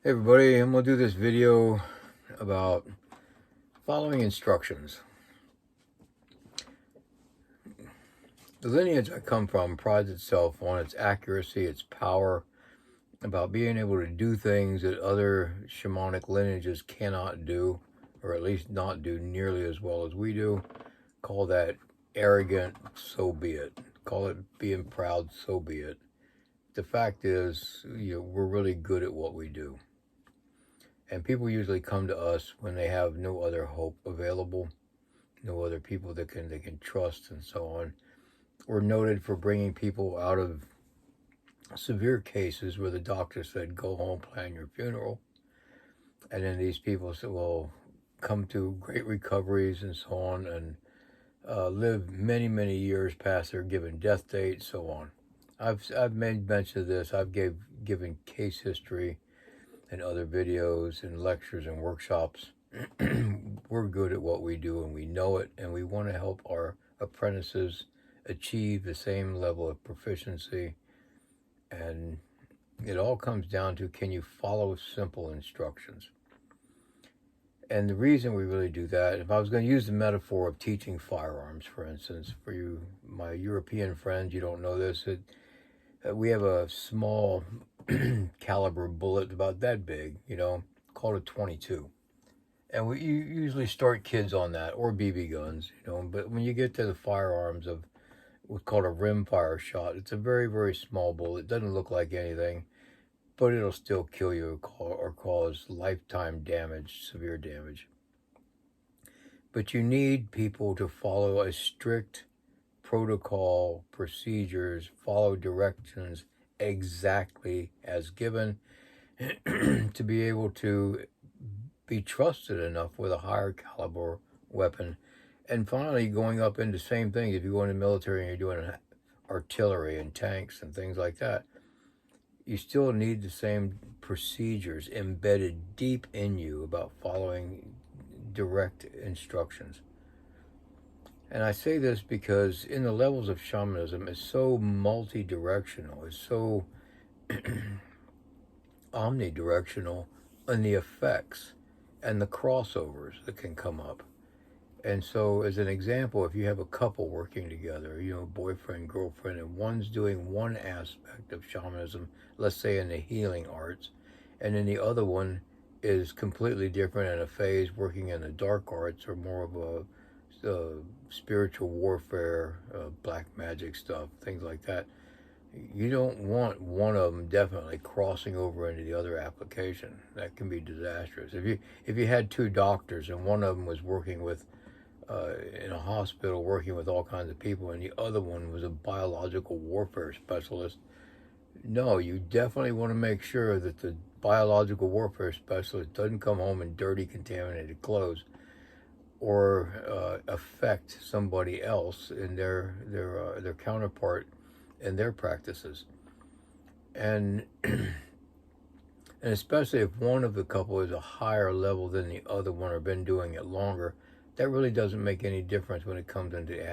Hey everybody, I'm going to do this video about following instructions. The lineage I come from prides itself on its accuracy, its power, about being able to do things that other shamanic lineages cannot do, or at least not do nearly as well as we do. Call that arrogant, so be it. Call it being proud, so be it. The fact is, we're really good at what we do. And people usually come to us when they have no other hope available, no other people that they can trust, and so on. We're noted for bringing people out of severe cases where the doctor said, go home, plan your funeral. And then these people will come to great recoveries and so on, and live many, many years past their given death date, so on. I've made mention of this. I've given case history and other videos and lectures and workshops. We're good at what we do, and we know it, and we want to help our apprentices achieve the same level of proficiency. And it all comes down to, can you follow simple instructions? And the reason we really do that, if I was going to use the metaphor of teaching firearms, for instance, for you, my European friends, you don't know this, we have a small caliber bullet about that big, called a 22. And we usually start kids on that, or BB guns, but when you get to the firearms of what's called a rimfire shot, it's a very, very small bullet. It doesn't look like anything, but it'll still kill you or cause lifetime damage, severe damage. But you need people to follow a strict protocol, procedures, follow directions exactly as given to be able to be trusted enough with a higher caliber weapon. And finally, going up into the same thing, if you go into the military and you're doing artillery and tanks and things like that, you still need the same procedures embedded deep in you about following direct instructions. And I say this because in the levels of shamanism, it's so multi-directional, it's so omnidirectional in the effects and the crossovers that can come up. And so, as an example, if you have a couple working together, boyfriend, girlfriend, and one's doing one aspect of shamanism, let's say in the healing arts, and then the other one is completely different in a phase working in the dark arts or more of a spiritual warfare, black magic stuff, things like that. You don't want one of them definitely crossing over into the other application. That can be disastrous. If you had two doctors and one of them was working with in a hospital working with all kinds of people, and the other one was a biological warfare specialist, no, you definitely want to make sure that the biological warfare specialist doesn't come home in dirty, contaminated clothes or affect somebody else in their counterpart in their practices. And and especially if one of the couple is a higher level than the other one or been doing it longer, that really doesn't make any difference when it comes into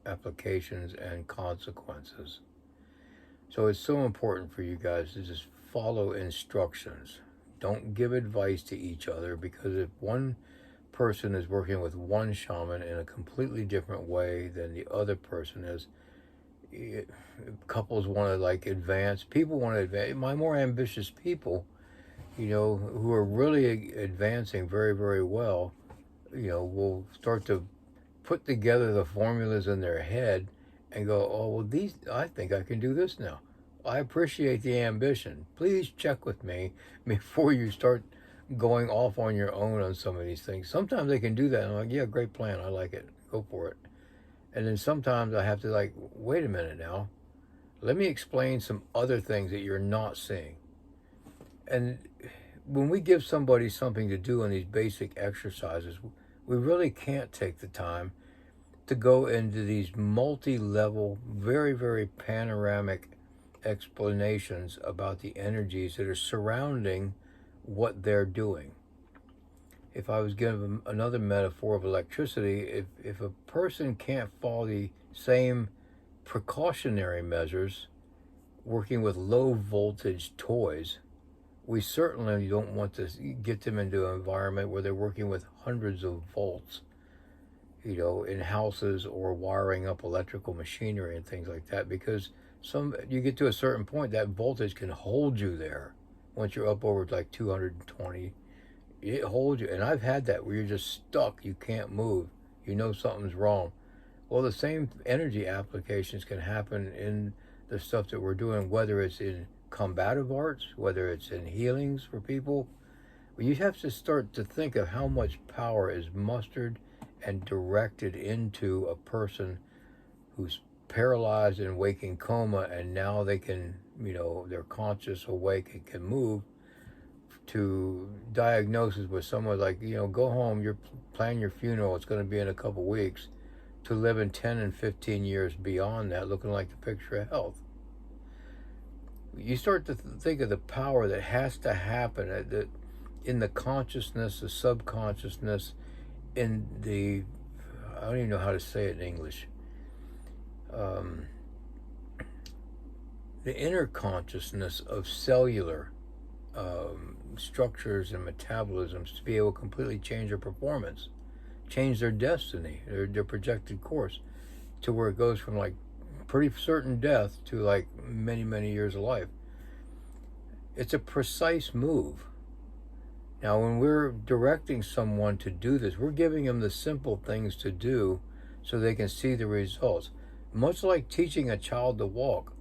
applications and consequences. So it's so important for you guys to just follow instructions. Don't give advice to each other, because if one person is working with one shaman in a completely different way than the other person is, couples want to advance. People want to advance. My more ambitious people, who are really advancing very, very well, will start to put together the formulas in their head and go, oh, well, I think I can do this now. I appreciate the ambition. Please check with me before you start going off on your own on some of these things. Sometimes they can do that. And I'm like, yeah, great plan. I like it. Go for it. And then sometimes I have to wait a minute now. Let me explain some other things that you're not seeing. And when we give somebody something to do in these basic exercises, we really can't take the time to go into these multi-level, very, very panoramic explanations about the energies that are surrounding what they're doing. If I was given another metaphor of electricity, if a person can't follow the same precautionary measures working with low voltage toys, We certainly don't want to get them into an environment where they're working with hundreds of volts, in houses or wiring up electrical machinery and things like that, because you get to a certain point, that voltage can hold you there. Once you're up over like 220, it holds you. And I've had that where you're just stuck, you can't move, something's wrong. Well, the same energy applications can happen in the stuff that we're doing, whether it's in combative arts, whether it's in healings for people. You have to start to think of how much power is mustered and directed into a person who's paralyzed in waking coma, and now they can, they're conscious, awake, and can move, to diagnosis with someone like, go home, you're planning your funeral, it's going to be in a couple weeks, to living 10 and 15 years beyond that, looking like the picture of health. You start to think of the power that has to happen in the consciousness, the subconsciousness, in the, I don't even know how to say it in English, the inner consciousness of cellular structures and metabolisms to be able to completely change their performance, change their destiny, their projected course, to where it goes from like pretty certain death to like many, many years of life. It's a precise move. Now, when we're directing someone to do this, we're giving them the simple things to do so they can see the results. Much like teaching a child to walk,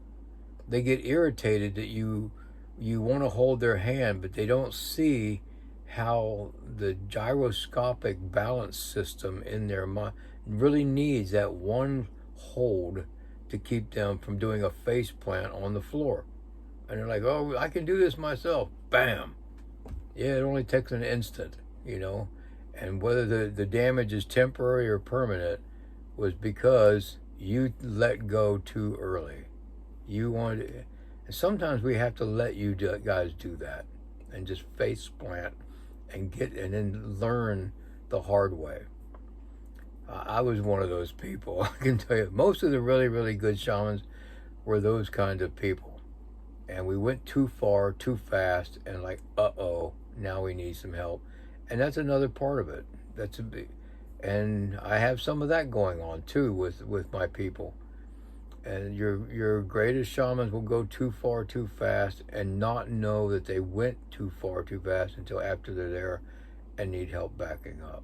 they get irritated that you want to hold their hand, but they don't see how the gyroscopic balance system in their mind really needs that one hold to keep them from doing a face plant on the floor. And they're like, oh, I can do this myself. Bam. Yeah, it only takes an instant, And whether the damage is temporary or permanent was because you let go too early. You wanted, and sometimes we have to let you guys do that and just face plant and then learn the hard way. I was one of those people. I can tell you, most of the really, really good shamans were those kind of people. And we went too far, too fast, and like, uh-oh, now we need some help. And that's another part of it. And I have some of that going on too with my people. And your greatest shamans will go too far, too fast, and not know that they went too far, too fast until after they're there and need help backing up.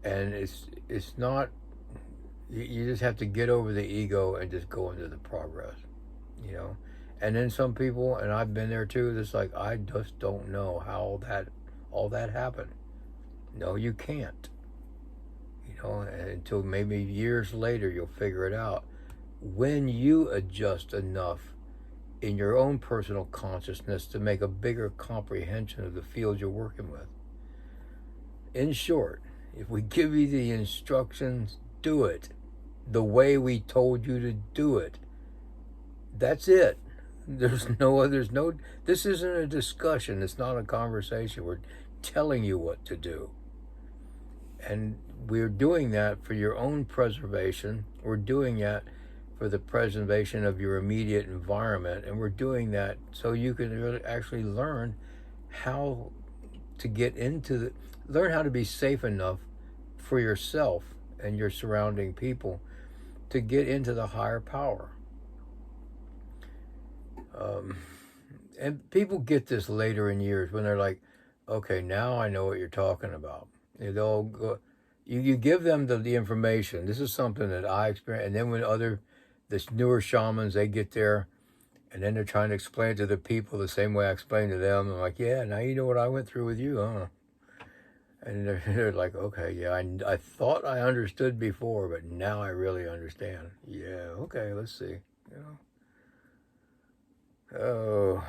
And it's not. You just have to get over the ego and just go into the progress. And then some people, and I've been there too, it's like, I just don't know how all that happened. No, you can't. Until maybe years later you'll figure it out. When you adjust enough in your own personal consciousness to make a bigger comprehension of the field you're working with. In short, if we give you the instructions, do it the way we told you to do it. That's it. This isn't a discussion. It's not a conversation. We're telling you what to do. And we're doing that for your own preservation. We're doing that for the preservation of your immediate environment. And we're doing that so you can really actually learn how to learn how to be safe enough for yourself and your surrounding people to get into the higher power. And people get this later in years when they're like, okay, now I know what you're talking about. They'll go, you give them the information. This is something that I experienced. And then when this newer shamans, they get there and then they're trying to explain it to the people the same way I explained to them. I'm like, yeah, now you know what I went through with you, huh? And they're like, okay, yeah, I thought I understood before, but now I really understand. Yeah, okay, let's see. Oh,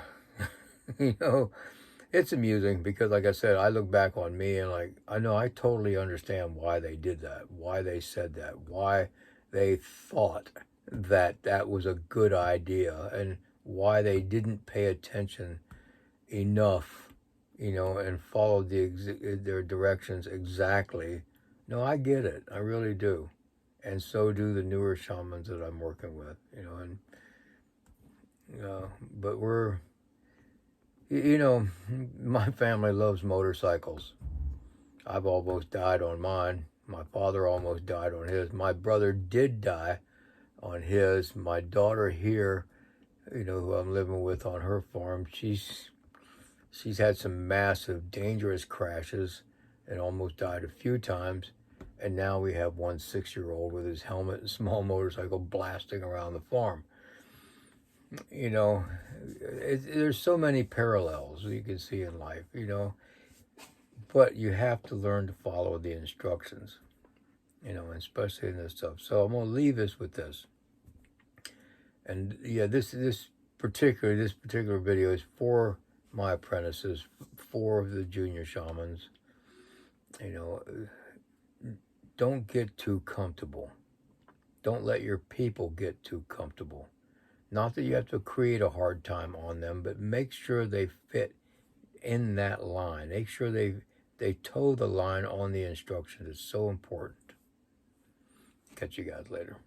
it's amusing because, like I said, I look back on me and like, I know I totally understand why they did that, why they said that, why they thought that was a good idea, and why they didn't pay attention enough, and followed their directions exactly. No, I get it. I really do. And so do the newer shamans that I'm working with, but You know, my family loves motorcycles. I've almost died on mine. My father almost died on his. My brother did die on his. My daughter here, who I'm living with on her farm, she's had some massive, dangerous crashes and almost died a few times. And now we have one 6-year-old with his helmet and small motorcycle blasting around the farm. There's so many parallels you can see in life, but you have to learn to follow the instructions, especially in this stuff. So I'm going to leave this with this. And yeah, this particular video is for my apprentices, for the junior shamans. Don't get too comfortable. Don't let your people get too comfortable. Not that you have to create a hard time on them, but make sure they fit in that line. Make sure they toe the line on the instructions. It's so important. Catch you guys later.